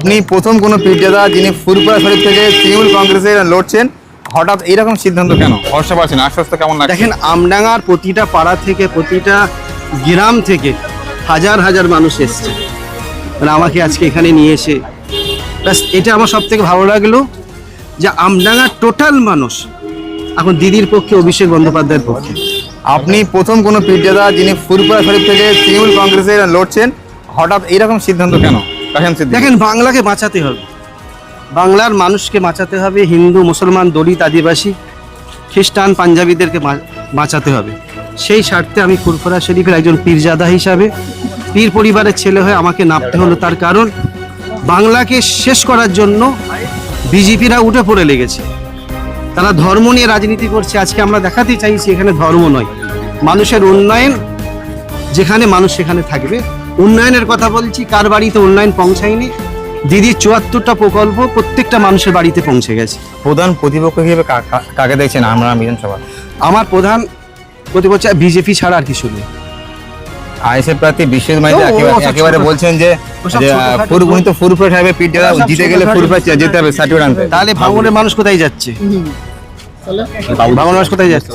আপনি প্রথম কোনো পীরজাদা যিনি ফুরফুরা শরীফ থেকে তৃণমূল কংগ্রেসে লড়ছেন, হঠাৎ এইরকম সিদ্ধান্ত কেন? ভরসা পাচ্ছেন, আশ্বস্ত কেমন লাগছে? দেখেন, আমডাঙ্গার প্রতিটা পাড়া থেকে, প্রতিটা গ্রাম থেকে হাজার হাজার মানুষ এসছে, মানে আমাকে আজকে এখানে নিয়ে এসে ব্যাস এটা আমার সব থেকে ভালো লাগলো যে আমডাঙ্গার টোটাল মানুষ এখন দিদির পক্ষে, অভিষেক বন্দ্যোপাধ্যায়ের পক্ষে। আপনি প্রথম কোনো পীরজাদা যিনি ফুরফুরা শরীফ থেকে তৃণমূল কংগ্রেসে লড়ছেন, হঠাৎ এইরকম সিদ্ধান্ত কেন? দেখেন, বাংলাকে বাঁচাতে হবে, বাংলার মানুষকে বাঁচাতে হবে, হিন্দু, মুসলমান, দলিত, আদিবাসী, খ্রিস্টান, পাঞ্জাবিদেরকে বাঁচাতে হবে। সেই স্বার্থে আমি ফুরফুরা শরীফের একজন পীরজাদা হিসাবে, পীর পরিবারের ছেলে হয়ে আমাকে নামতে হলো। তার কারণ বাংলাকে শেষ করার জন্য বিজেপিরা উঠে পড়ে লেগেছে, তারা ধর্ম নিয়ে রাজনীতি করছে। আজকে আমরা দেখাতে চাইছি এখানে ধর্ম নয়, মানুষের উন্নয়ন, যেখানে মানুষ সেখানে থাকবে। উন্নয়নের কথা বলছি, কার বাড়িতে উন্নয়ন পৌঁছায়নি? দিদির ৭৪টা প্রকল্প প্রত্যেকটা মানুষের বাড়িতে পৌঁছে গেছে। প্রধান প্রতিপক্ষ হিসেবে কাকে দেখছেন আমরা বিধানসভা? আমার প্রধান প্রতিপক্ষ বিজেপি ছাড়া আর কিছু নেই। আইএসএফ প্রার্থী বিশ্বজিৎ মাইতি একেবারে বলছেন যে উনি তো ফুরফুরা সাহেবের পীরজাদা, জিতে গেলে ফুরফুরা যেতে হবে সার্টিফিকেট আনতে। তাহলে ভাঙনের মানুষ কোথায় যাচ্ছে? ভাঙনের মানুষ কোথায় যাচ্ছে?